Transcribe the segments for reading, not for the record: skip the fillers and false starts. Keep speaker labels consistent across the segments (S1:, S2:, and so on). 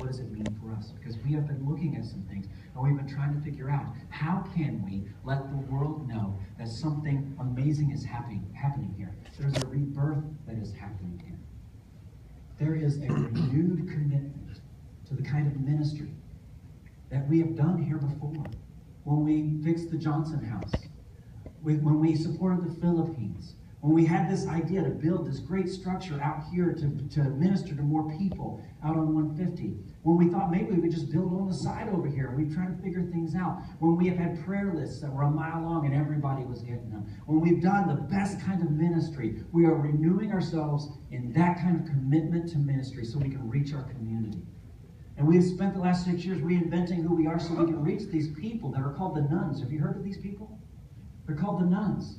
S1: what does it mean for us? Because we have been looking at some things, and we've been trying to figure out, how can we let the world know that something amazing is happening here? There's a rebirth that is happening here. There is a renewed commitment to the kind of ministry that we have done here before. When we fixed the Johnson House, when we supported the Philippines, when we had this idea to build this great structure out here to minister to more people out on 150, when we thought maybe we would just build on the side over here, we've tried to figure things out, when we have had prayer lists that were a mile long and everybody was getting them, when we've done the best kind of ministry, we are renewing ourselves in that kind of commitment to ministry so we can reach our community. And we've spent the last 6 years reinventing who we are so we can reach these people that are called the nuns. Have you heard of these people? They're called the nuns.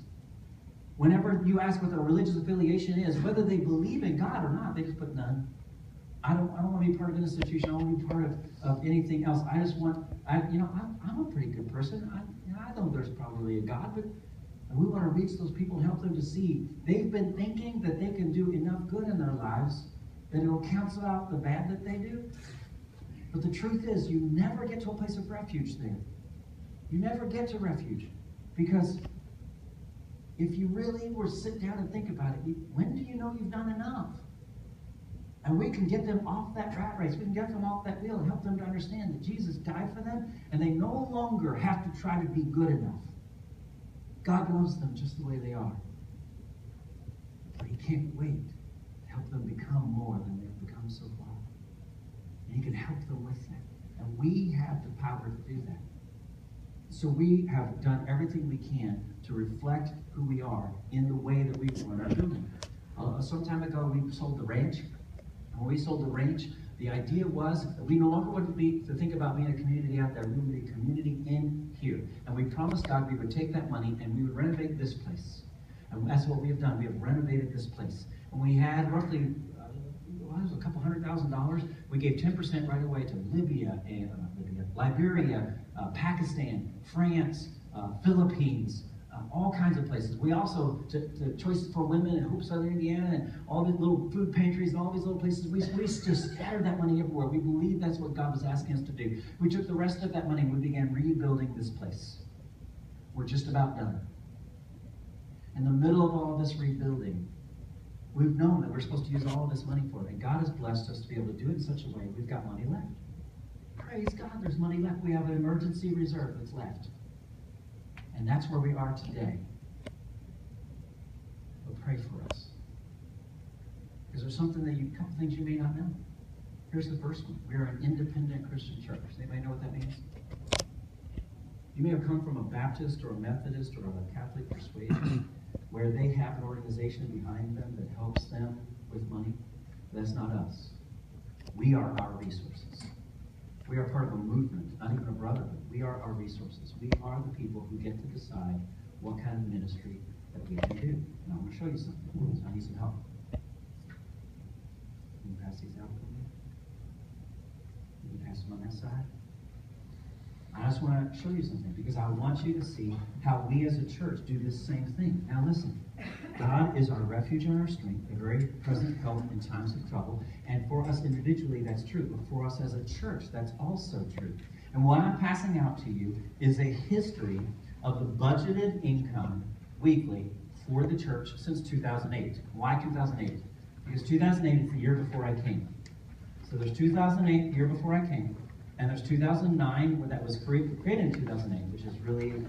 S1: Whenever you ask what their religious affiliation is, whether they believe in God or not, they just put none. I don't want to be part of an institution. I don't want to be part of anything else. I just want, I'm a pretty good person. I know there's probably a God, but we want to reach those people and help them to see. They've been thinking that they can do enough good in their lives that it will cancel out the bad that they do. But the truth is, you never get to a place of refuge there. You never get to refuge. Because if you really were to sit down and think about it, when do you know you've done enough? And we can get them off that rat race. We can get them off that wheel and help them to understand that Jesus died for them, and they no longer have to try to be good enough. God loves them just the way they are. But he can't wait to help them become more than they've become so far. And he can help them with that. And we have the power to do that. So we have done everything we can to reflect who we are in the way that we run our building. Some time ago, we sold the ranch. And when we sold the ranch, the idea was that we no longer wanted to think about being a community out there. We would be a community in here. And we promised God we would take that money and we would renovate this place. And that's what we have done. We have renovated this place. And we had roughly a couple $100,000. We gave 10% right away to Libya, Liberia, Pakistan, France, Philippines, all kinds of places. We also, to Choices for Women in Hope, Southern Indiana, and all the little food pantries, and all these little places, we just scattered that money everywhere. We believe that's what God was asking us to do. We took the rest of that money and we began rebuilding this place. We're just about done. In the middle of all this rebuilding, we've known that we're supposed to use all of this money for it, and God has blessed us to be able to do it in such a way we've got money left. Praise God, there's money left. We have an emergency reserve that's left. And that's where we are today. But pray for us. Because there's something a couple things you may not know. Here's the first one. We are an independent Christian church. Does anybody know what that means? You may have come from a Baptist or a Methodist or a Catholic persuasion where they have an organization behind them that helps them with money. That's not us. We are our resources. We are part of a movement, not even a brotherhood. We are our resources. We are the people who get to decide what kind of ministry that we can do. And I'm going to show you something. I need some help. Can you pass these out for me? Can you pass them on that side? I just want to show you something because I want you to see how we as a church do this same thing. Now listen, God is our refuge and our strength, a very present help in times of trouble. And for us individually, that's true. But for us as a church, that's also true. And what I'm passing out to you is a history of the budgeted income weekly for the church since 2008. Why 2008? Because 2008 is the year before I came. So there's 2008, the year before I came. And there's 2009, where that was created in 2008, which is really,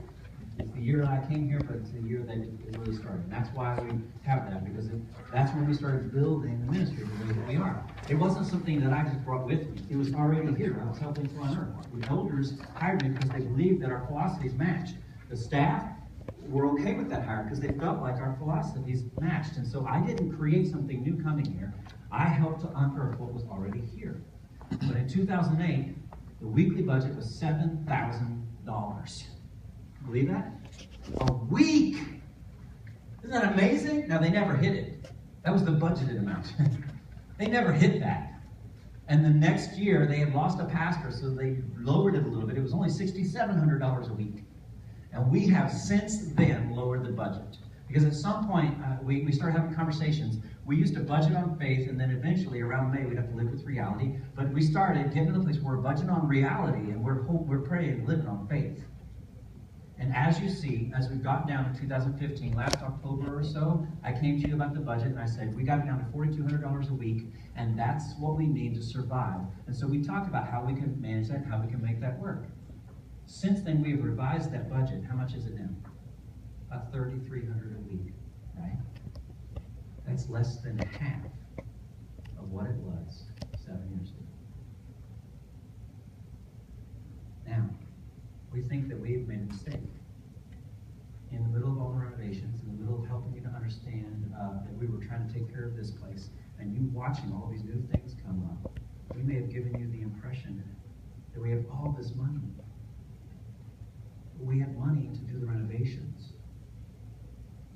S1: it's the year I came here, but it's the year that it really started. And that's why we have that, because that's when we started building the ministry the way that we are. It wasn't something that I just brought with me. It was already here. I was helping to unearth. The elders hired me because they believed that our philosophies matched. The staff were okay with that hire because they felt like our philosophies matched. And so I didn't create something new coming here. I helped to unearth what was already here. But in 2008, the weekly budget was $7,000. Believe that? A week! Isn't that amazing? Now, they never hit it. That was the budgeted amount. They never hit that. And the next year, they had lost a pastor, so they lowered it a little bit. It was only $6,700 a week. And we have since then lowered the budget. Because at some point, we started having conversations We used to budget on faith, and then eventually around May we'd have to live with reality. But we started getting to the place where we're budgeting on reality, and we're praying and living on faith. And as you see, as we've gotten down to 2015, last October or so, I came to you about the budget, and I said, we got it down to $4,200 a week, and that's what we need to survive. And so we talked about how we can manage that, how we can make that work. Since then, we've revised that budget. How much is it now? About $3,300 a week, right? That's less than half of what it was 7 years ago. Now, we think that we've made a mistake. In the middle of all the renovations, in the middle of helping you to understand that we were trying to take care of this place, and you watching all these new things come up, we may have given you the impression that we have all this money. But we have money to do the renovations.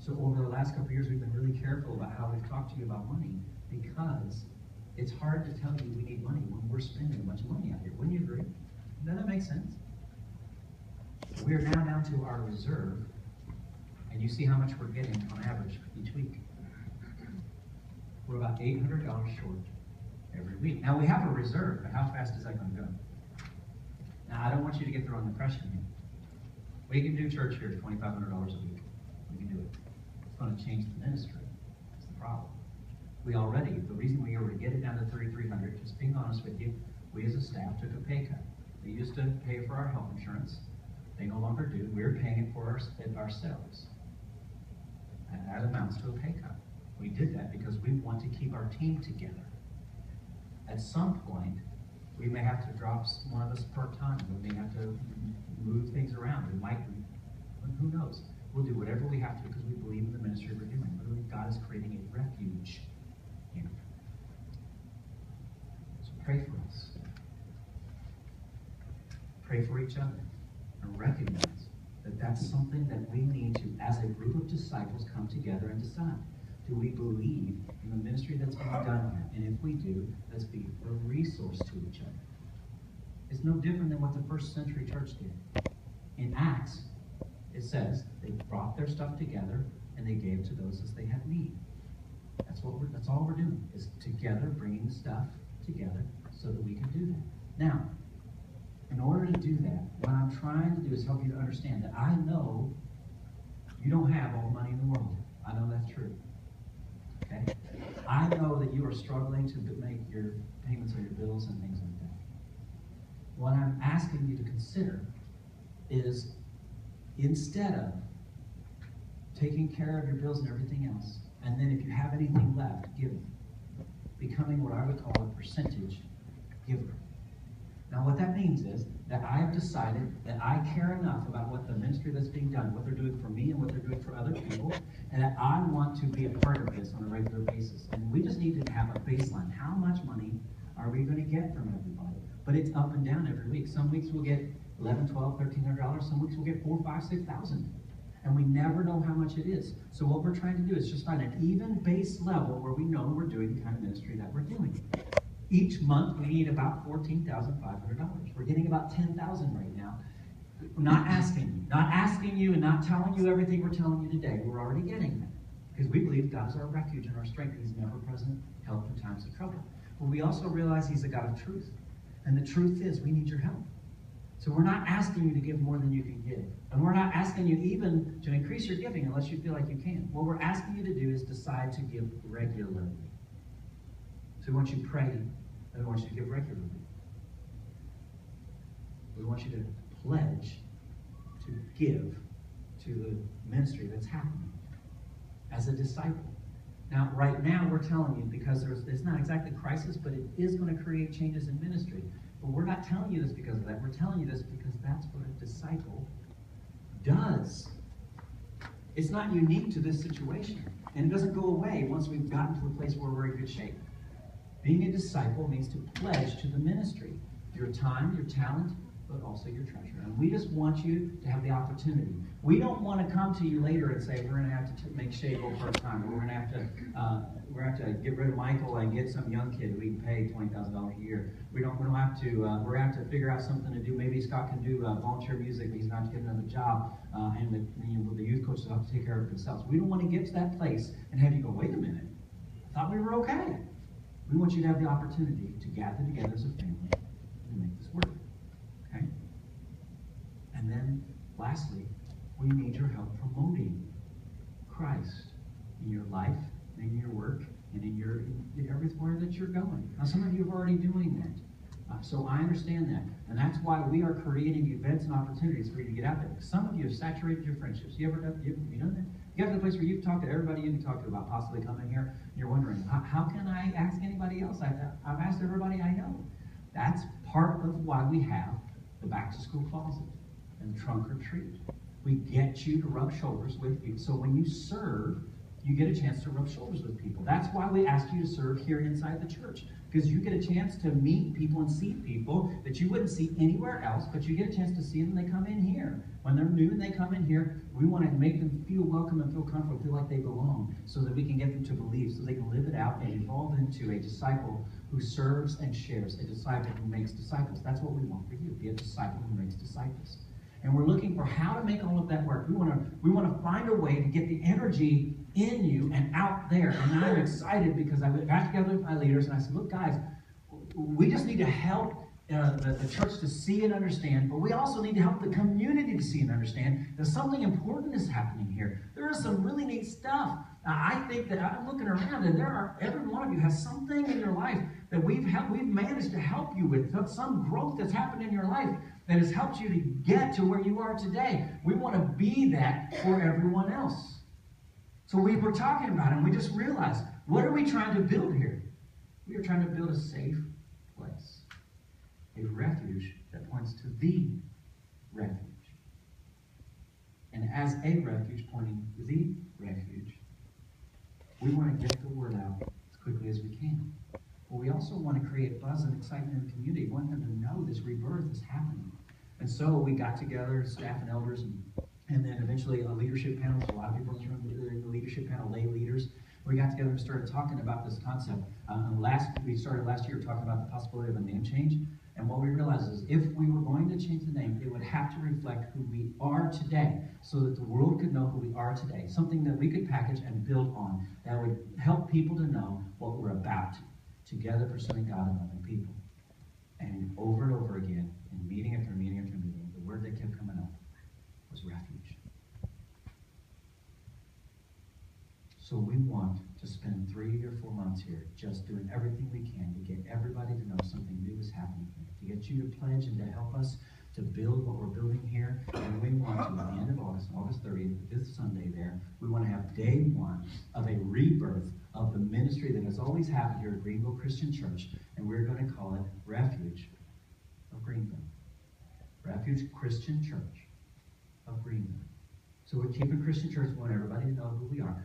S1: So over the last couple of years, we've been really careful about how we've talked to you about money, because it's hard to tell you we need money when we're spending a bunch of money out here. Wouldn't you agree? Doesn't that make sense? We are now down to our reserve, and you see how much we're getting on average each week. We're about $800 short every week. Now, we have a reserve, but how fast is that going to go? Now, I don't want you to get the wrong impression here. We can do church here at $2,500 a week. We can do it. It's going to change the ministry. That's the problem. The reason we were to get it down to $3,300, just being honest with you, we as a staff took a pay cut. We used to pay for our health insurance. They no longer do. We're paying it for ourselves. And that amounts to a pay cut. We did that because we want to keep our team together. At some point, we may have to drop one of us part-time. We may have to move things around. Who knows? We'll do whatever we have to because we believe in the ministry we're doing. Literally, God is creating a refuge here. So pray for us. Pray for each other. And recognize that that's something that we need to, as a group of disciples, come together and decide. Do we believe in the ministry that's being done here? And if we do, let's be a resource to each other. It's no different than what the first century church did. In Acts, it says they brought their stuff together and they gave to those as they had need. That's all we're doing, is together bringing the stuff together so that we can do that. Now, in order to do that, what I'm trying to do is help you to understand that I know you don't have all the money in the world. I know that's true. Okay? I know that you are struggling to make your payments on your bills and things like that. What I'm asking you to consider is, instead of taking care of your bills and everything else, and then if you have anything left, giving, becoming what I would call a percentage giver. Now, what that means is that I have decided that I care enough about what the ministry that's being done, what they're doing for me and what they're doing for other people, and that I want to be a part of this on a regular basis. And we just need to have a baseline. How much money are we going to get from everybody? But it's up and down every week. Some weeks we'll get $1,100, $1,200, $1,300. Some weeks we'll get $4,000, $5,000, $6,000. And we never know how much it is. So what we're trying to do is just find an even base level where we know we're doing the kind of ministry that we're doing. Each month, we need about $14,500. We're getting about $10,000 right now. We're not asking you and not telling you everything we're telling you today. We're already getting that. Because we believe God is our refuge and our strength. He's never present help in times of trouble. But we also realize He's a God of truth. And the truth is, we need your help. So we're not asking you to give more than you can give. And we're not asking you even to increase your giving unless you feel like you can. What we're asking you to do is decide to give regularly. So we want you to pray, and we want you to give regularly. We want you to pledge to give to the ministry that's happening as a disciple. Now, right now, we're telling you, because it's not exactly crisis, but it is going to create changes in ministry. But we're not telling you this because of that. We're telling you this because that's what a disciple does. It's not unique to this situation. And it doesn't go away once we've gotten to the place where we're in good shape. Being a disciple means to pledge to the ministry your time, your talent, but also your treasure. And we just want you to have the opportunity. We don't want to come to you later and say, we're going to have to make Shay go part-time, or we're going to have to get rid of Michael and get some young kid we can pay $20,000 a year. We're going to have to figure out something to do. Maybe Scott can do volunteer music, but he's not getting another job, and the youth coaches have to take care of it themselves. We don't want to get to that place and have you go, wait a minute. thought we were okay. We want you to have the opportunity to gather together as a family and make this work. Okay? And then, lastly, we need your help promoting Christ in your life, in your work, and in everywhere that you're going. Now, some of you are already doing that. So I understand that. And that's why we are creating events and opportunities for you to get out there. Some of you have saturated your friendships. You done that? You got to the place where you've talked to everybody you can talk to about possibly coming here. And you're wondering, how can I ask anybody else? I've asked everybody I know. That's part of why we have the back-to-school closet and trunk or treat. We get you to rub shoulders with people. So when you serve, you get a chance to rub shoulders with people. That's why we ask you to serve here inside the church. Because you get a chance to meet people and see people that you wouldn't see anywhere else, but you get a chance to see them when they come in here. When they're new and they come in here, we want to make them feel welcome and feel comfortable, feel like they belong, so that we can get them to believe, so they can live it out and evolve into a disciple who serves and shares, a disciple who makes disciples. That's what we want for you, be a disciple who makes disciples. And we're looking for how to make all of that work. We want to find a way to get the energy in you and out there. And I'm excited because I got together with my leaders and I said, look, guys, we just need to help the church to see and understand, but we also need to help the community to see and understand that something important is happening here. There is some really neat stuff. I think that I'm looking around and every one of you has something in your life that we've managed to help you with, some growth that's happened in your life that has helped you to get to where you are today. We want to be that for everyone else. So we were talking about it, and we just realized, what are we trying to build here? We are trying to build a safe place, a refuge that points to the refuge. And as a refuge pointing to the refuge, we want to get the word out as quickly as we can. But we also want to create buzz and excitement in the community. We want them to know this rebirth is happening. And so we got together, staff and elders, and then eventually a leadership panel. So a lot of people in the leadership panel, lay leaders. We got together and started talking about this concept. We started last year talking about the possibility of a name change. And what we realized is if we were going to change the name, it would have to reflect who we are today so that the world could know who we are today. Something that we could package and build on that would help people to know what we're about, together pursuing God and loving people. And over and over again, in meeting after meeting after meeting, the word that kept coming up was refuge. So we want to spend 3 or 4 months here just doing everything we can to get everybody to know something new is happening here, to get you to pledge and to help us to build what we're building here. And we want to, at the end of August, August 30th, the 5th Sunday there, we want to have day one of a rebirth of the ministry that has always happened here at Greenville Christian Church, and we're going to call it Refuge of Greenville. Refuge Christian Church of Greenville. So we're keeping Christian Church. We want everybody to know who we are,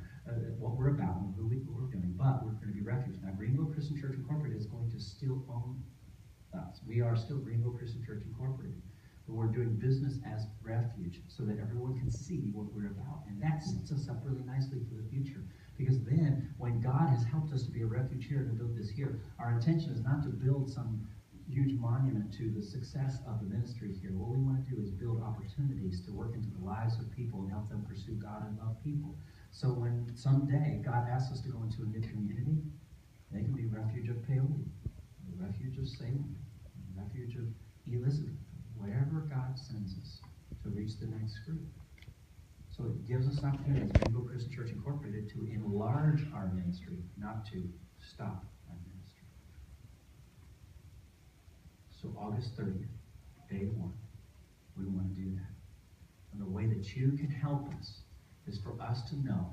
S1: what we're about, and what we're doing. But we're going to be Refuge. Now, Greenville Christian Church Incorporated is going to still own us. We are still Greenville Christian Church Incorporated. But we're doing business as Refuge so that everyone can see what we're about. And that sets us up really nicely for the future. Because then, when God has helped us to be a refuge here, to build this here, our intention is not to build some huge monument to the success of the ministry here. What we want to do is build opportunities to work into the lives of people and help them pursue God and love people. So when someday God asks us to go into a new community, they can be Refuge of Paoli, the Refuge of Salem, the Refuge of Elizabeth, wherever God sends us to reach the next group. So it gives us an opportunity as Greenville Christian Church Incorporated to enlarge our ministry, not to stop our ministry. So August 30th, day one, we want to do that. And the way that you can help us is for us to know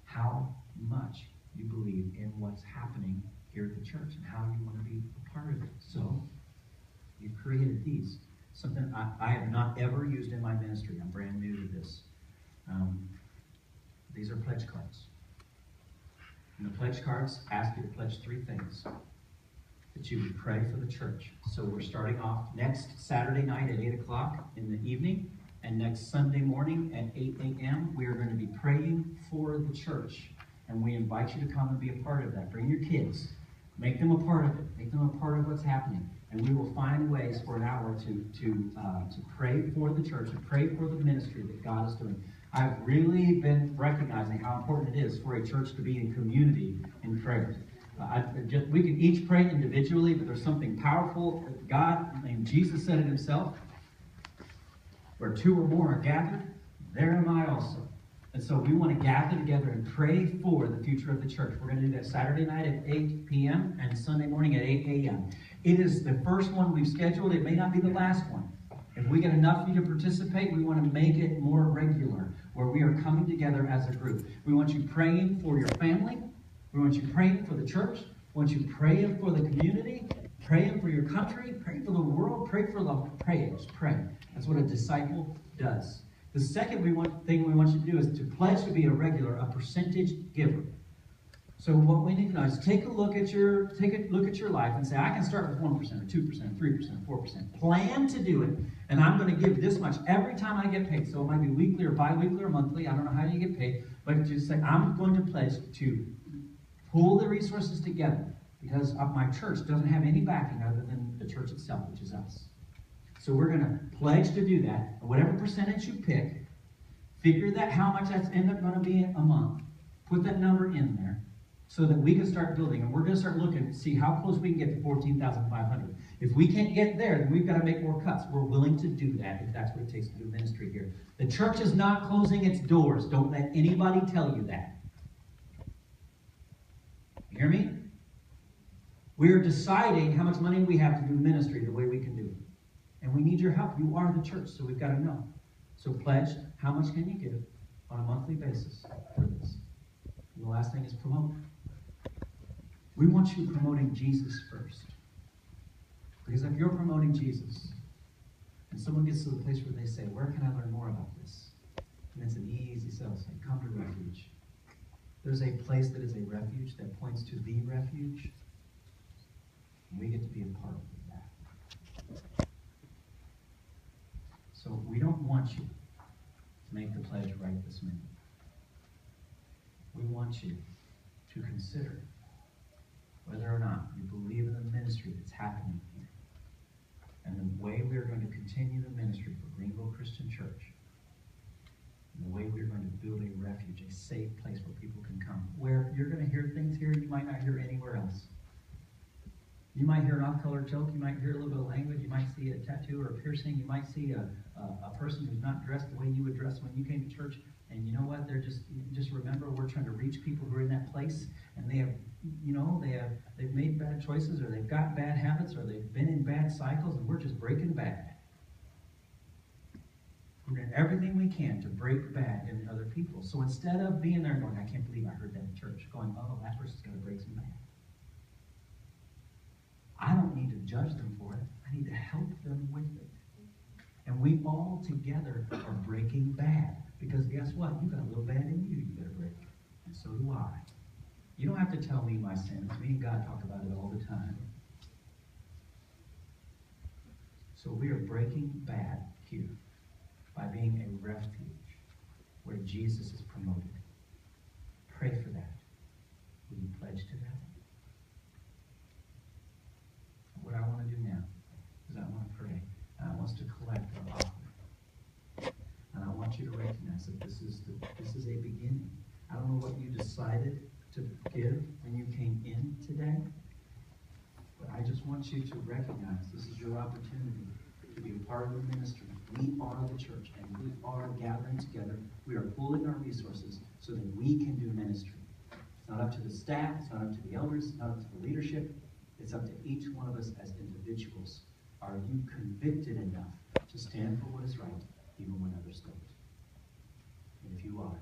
S1: how much you believe in what's happening here at the church and how you want to be a part of it. So you've created these. Something I have not ever used in my ministry. I'm brand new to this. These are pledge cards. And the pledge cards ask you to pledge 3 things. That you would pray for the church. So we're starting off next Saturday night at 8 o'clock in the evening, and next Sunday morning at 8 a.m. we are going to be praying for the church. And we invite you to come and be a part of that. Bring your kids. Make them a part of it. Make them a part of what's happening. And we will find ways for an hour to pray for the church and pray for the ministry that God is doing. I've really been recognizing how important it is for a church to be in community in prayer. We can each pray individually, but there's something powerful. God, and Jesus said it himself, where two or more are gathered, there am I also. And so we want to gather together and pray for the future of the church. We're going to do that Saturday night at 8 p.m. and Sunday morning at 8 a.m. It is the first one we've scheduled. It may not be the last one. If we get enough of you to participate, we want to make it more regular, where we are coming together as a group. We want you praying for your family. We want you praying for the church. We want you praying for the community, praying for your country, praying for the world, pray for love. Pray. Just pray. That's what a disciple does. The second thing we want you to do is to pledge to be a percentage giver. So what we need to know is take a look at your life and say, I can start with 1% or 2%, 3%, 4%. Plan to do it, and I'm going to give this much every time I get paid. So it might be weekly or bi-weekly or monthly. I don't know how you get paid, but just say, I'm going to pledge to pull the resources together, because my church doesn't have any backing other than the church itself, which is us. So we're going to pledge to do that. And whatever percentage you pick, figure that how much that's end up going to be a month. Put that number in there so that we can start building. And we're going to start looking to see how close we can get to 14,500. If we can't get there, then we've got to make more cuts. We're willing to do that if that's what it takes to do ministry here. The church is not closing its doors. Don't let anybody tell you that. You hear me? We're deciding how much money we have to do ministry the way we can do it. And we need your help. You are the church, so we've got to know. So pledge, how much can you give on a monthly basis for this? And the last thing is promote. We want you promoting Jesus first. Because if you're promoting Jesus, and someone gets to the place where they say, where can I learn more about this? And it's an easy sell. Say, come to Refuge. There's a place that is a refuge that points to the refuge. And we get to be a part of that. So we don't want you to make the pledge right this minute. We want you to consider whether or not you believe in the ministry that's happening here. And the way we're going to continue the ministry for Greenville Christian Church. And the way we're going to build a refuge, a safe place where people can come. Where you're going to hear things here you might not hear anywhere else. You might hear an off-color joke. You might hear a little bit of language. You might see a tattoo or a piercing. You might see a person who's not dressed the way you would dress when you came to church. And you know what? Just remember, we're trying to reach people who are in that place, and they've made bad choices, or they've got bad habits, or they've been in bad cycles, and we're just breaking bad. We're doing everything we can to break bad in other people. So instead of being there going, I can't believe I heard that in church, going, oh, that person's going to break some bad. I don't need to judge them for it. I need to help them with it. And we all together are breaking bad. Because guess what? You got a little bad in you got to break. And so do I. You don't have to tell me my sins. Me and God talk about it all the time. So we are breaking bad here by being a refuge where Jesus is promoted. Pray for that. Will you pledge to that? What I want to do now is I want to pray. And I want us to collect our offering. And I want you to recognize that this is a beginning. I don't know what you decided to give when you came in today, but I just want you to recognize this is your opportunity to be a part of the ministry. We are the church, and we are gathering together. We are pooling our resources so that we can do ministry. It's not up to the staff. It's not up to the elders. It's not up to the leadership. It's up to each one of us as individuals. Are you convicted enough to stand for what is right, even when others don't? And if you are,